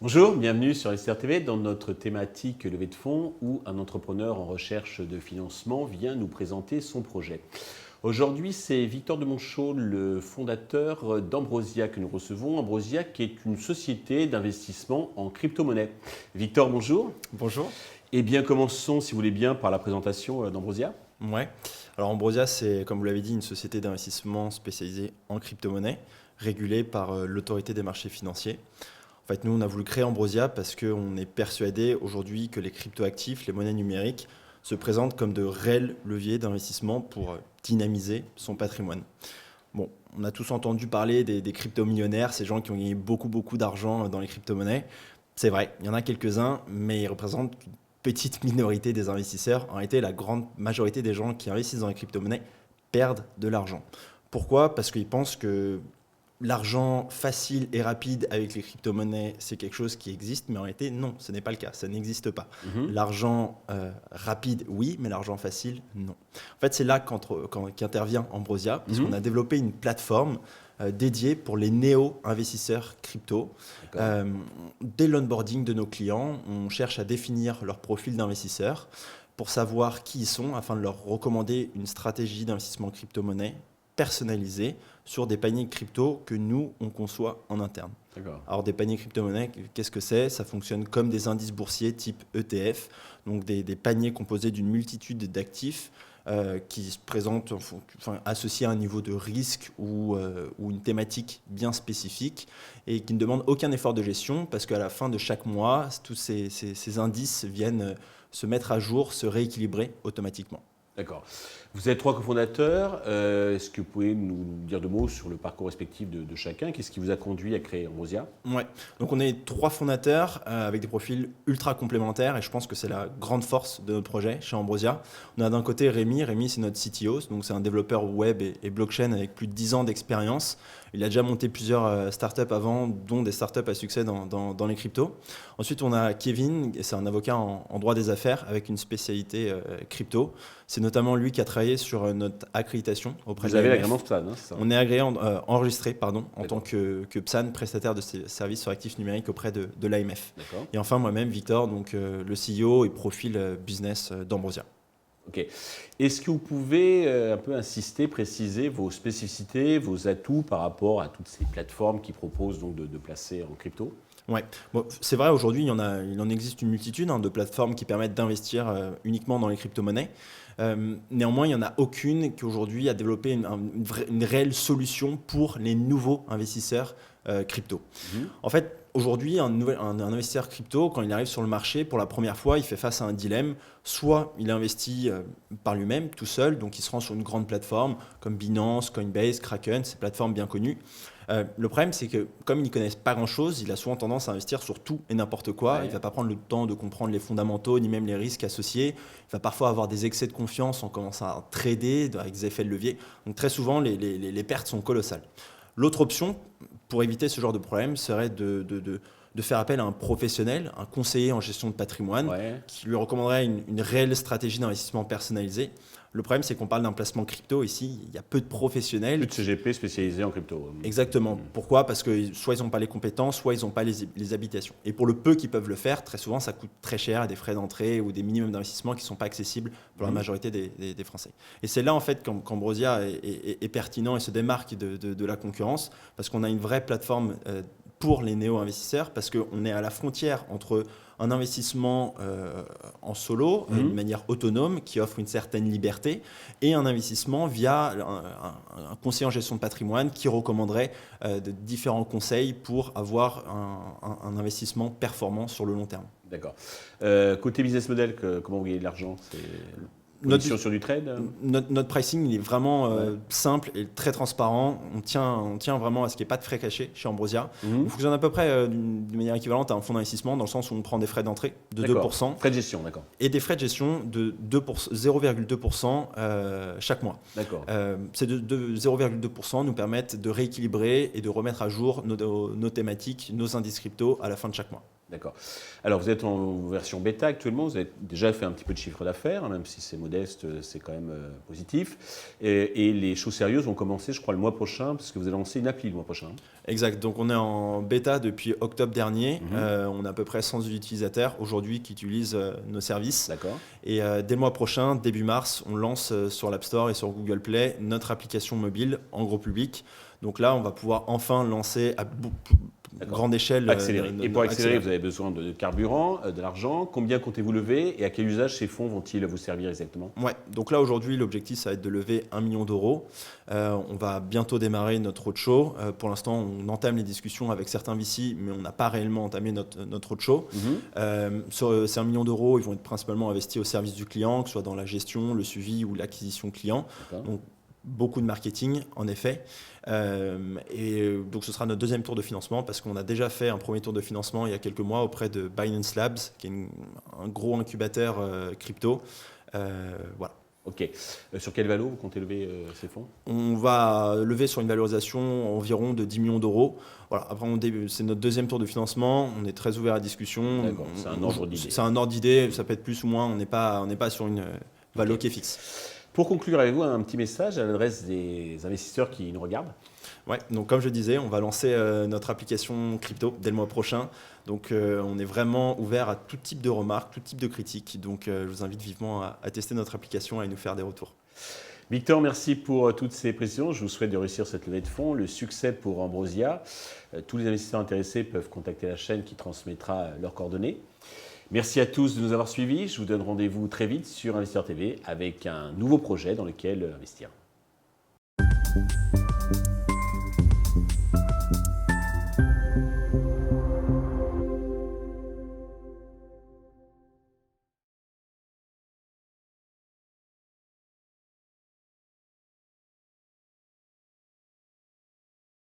Bonjour, bienvenue sur SR TV dans notre thématique levée de fonds où un entrepreneur en recherche de financement vient nous présenter son projet. Aujourd'hui, c'est Victor de Monchaux, le fondateur d'Ambrosia que nous recevons. Ambrosia qui est une société d'investissement en crypto-monnaie. Victor, bonjour. Bonjour. Eh bien, commençons, si vous voulez bien, par la présentation d'Ambrosia. Ouais. Alors Ambrosia, c'est, comme vous l'avez dit, une société d'investissement spécialisée en crypto-monnaie, régulée par l'autorité des marchés financiers. En fait, nous, on a voulu créer Ambrosia parce qu'on est persuadé aujourd'hui que les cryptoactifs, les monnaies numériques, se présentent comme de réels leviers d'investissement pour dynamiser son patrimoine. Bon, on a tous entendu parler des crypto-millionnaires, ces gens qui ont gagné beaucoup d'argent dans les crypto-monnaies. C'est vrai, il y en a quelques-uns, mais ils représentent une petite minorité des investisseurs. En réalité, la grande majorité des gens qui investissent dans les crypto-monnaies perdent de l'argent. Pourquoi ? Parce qu'ils pensent que l'argent facile et rapide avec les crypto-monnaies, c'est quelque chose qui existe, mais en réalité, non, ce n'est pas le cas, ça n'existe pas. L'argent rapide, oui, mais l'argent facile, non. En fait, c'est là qu'intervient Ambrosia, parce qu'on a développé une plateforme dédiée pour les néo-investisseurs crypto. Dès l'onboarding de nos clients, on cherche à définir leur profil d'investisseur pour savoir qui ils sont, afin de leur recommander une stratégie d'investissement crypto-monnaie personnalisée sur des paniers crypto que nous, on conçoit en interne. D'accord. Alors des paniers crypto-monnaies, qu'est-ce que c'est ? Ça fonctionne comme des indices boursiers type ETF, donc des paniers composés d'une multitude d'actifs qui se présentent associés à un niveau de risque ou une thématique bien spécifique et qui ne demandent aucun effort de gestion parce qu'à la fin de chaque mois, tous ces indices viennent se mettre à jour, se rééquilibrer automatiquement. D'accord. Vous êtes 3 cofondateurs. Est-ce que vous pouvez nous dire 2 mots sur le parcours respectif de chacun ? Qu'est-ce qui vous a conduit à créer Ambrosia ? Ouais. Donc on est 3 fondateurs avec des profils ultra complémentaires et je pense que c'est la grande force de notre projet chez Ambrosia. On a d'un côté Rémi. Rémi, c'est notre CTO, donc c'est un développeur web et blockchain avec plus de 10 ans d'expérience. Il a déjà monté plusieurs startups avant, dont des startups à succès dans les cryptos. Ensuite, on a Kevin, c'est un avocat en droit des affaires avec une spécialité crypto. C'est notamment lui qui a travaillé sur notre accréditation auprès de Vous avez l'AMF. l'agrément PSAN, c'est ça ? On est agréé enregistré en tant que PSAN, prestataire de services sur actifs numériques auprès de l'AMF. D'accord. Et enfin, moi-même, Victor, donc, le CEO et profil business d'Ambrosia. Ok. Est-ce que vous pouvez un peu insister, préciser vos spécificités, vos atouts par rapport à toutes ces plateformes qui proposent donc de placer en crypto ? Ouais, bon, c'est vrai, aujourd'hui, il en existe une multitude de plateformes qui permettent d'investir uniquement dans les crypto-monnaies. Néanmoins, il n'y en a aucune qui aujourd'hui a développé une réelle solution pour les nouveaux investisseurs crypto. En fait, aujourd'hui, un investisseur crypto, quand il arrive sur le marché, pour la première fois, il fait face à un dilemme. Soit il investit par lui-même, tout seul, donc il se rend sur une grande plateforme comme Binance, Coinbase, Kraken, ces plateformes bien connues. Le problème, c'est que comme ils n'y connaissent pas grand-chose, il a souvent tendance à investir sur tout et n'importe quoi. Il ne va pas prendre le temps de comprendre les fondamentaux, ni même les risques associés. Il va parfois avoir des excès de confiance en commençant à trader avec des effets de levier. Donc très souvent, les pertes sont colossales. L'autre option, pour éviter ce genre de problème, serait de faire appel à un professionnel, un conseiller en gestion de patrimoine, qui lui recommanderait une réelle stratégie d'investissement personnalisée. Le problème, c'est qu'on parle d'un placement crypto ici, il y a peu de professionnels. Plus de CGP spécialisés en crypto. Exactement. Pourquoi ? Parce que soit ils n'ont pas les compétences, soit ils n'ont pas les habitations. Et pour le peu qu'ils peuvent le faire, très souvent, ça coûte très cher, à des frais d'entrée ou des minimums d'investissement qui ne sont pas accessibles pour la majorité des Français. Et c'est là, en fait, qu'Ambrosia est pertinent et se démarque de la concurrence, parce qu'on a une vraie plateforme pour les néo-investisseurs, parce qu'on est à la frontière entre un investissement en solo, d'une manière autonome, qui offre une certaine liberté, et un investissement via un conseiller en gestion de patrimoine qui recommanderait de différents conseils pour avoir un investissement performant sur le long terme. D'accord. Côté business model, comment vous gagnez de l'argent ? Sur du trade ? Notre pricing, il est vraiment simple et très transparent. On tient vraiment à ce qu'il n'y ait pas de frais cachés chez Ambrosia. On fonctionne à peu près d'une manière équivalente à un fonds d'investissement, dans le sens où on prend des frais d'entrée de 2%. Frais de gestion, d'accord. Et des frais de gestion de 0,2% chaque mois. D'accord. Ces 0,2% nous permettent de rééquilibrer et de remettre à jour nos thématiques, nos indices crypto à la fin de chaque mois. D'accord. Alors, vous êtes en version bêta actuellement, vous avez déjà fait un petit peu de chiffre d'affaires, hein, même si c'est modeste, c'est quand même positif. Et les choses sérieuses vont commencer, je crois, le mois prochain, parce que vous allez lancer une appli le mois prochain. Exact. Donc on est en bêta depuis octobre dernier. Mhm. On a à peu près 100 utilisateurs aujourd'hui qui utilisent nos services. D'accord. Et dès le mois prochain, début mars, on lance sur l'App Store et sur Google Play notre application mobile en gros public. Donc là, on va pouvoir enfin lancer à grande échelle. Accélérer. Et pour accélérer, vous avez besoin de carburant, de l'argent. Combien comptez-vous lever et à quel usage ces fonds vont-ils vous servir exactement? Ouais, donc là aujourd'hui l'objectif ça va être de lever 1 million d'euros. On va bientôt démarrer notre roadshow. Pour l'instant on entame les discussions avec certains VC mais on n'a pas réellement entamé notre roadshow. Sur ces 1 million d'euros ils vont être principalement investis au service du client, que ce soit dans la gestion, le suivi ou l'acquisition client. Donc beaucoup de marketing en effet. Et donc ce sera notre deuxième tour de financement parce qu'on a déjà fait un premier tour de financement il y a quelques mois auprès de Binance Labs, qui est un gros incubateur crypto. Voilà. Ok. Sur quelle valeur vous comptez lever ces fonds? On va lever sur une valorisation environ de 10 millions d'euros. Voilà. Après, c'est notre deuxième tour de financement. On est très ouvert à la discussion. D'accord, c'est un ordre d'idée. C'est un ordre d'idée. Ça peut être plus ou moins. On n'est pas sur une valeur qui est fixe. Pour conclure, avez-vous un petit message à l'adresse des investisseurs qui nous regardent? Ouais, donc comme je disais, on va lancer notre application crypto dès le mois prochain. Donc on est vraiment ouvert à tout type de remarques, tout type de critiques. Donc je vous invite vivement à tester notre application et à nous faire des retours. Victor, merci pour toutes ces précisions. Je vous souhaite de réussir cette levée de fonds, le succès pour Ambrosia. Tous les investisseurs intéressés peuvent contacter la chaîne qui transmettra leurs coordonnées. Merci à tous de nous avoir suivis. Je vous donne rendez-vous très vite sur Investisseur TV avec un nouveau projet dans lequel investir.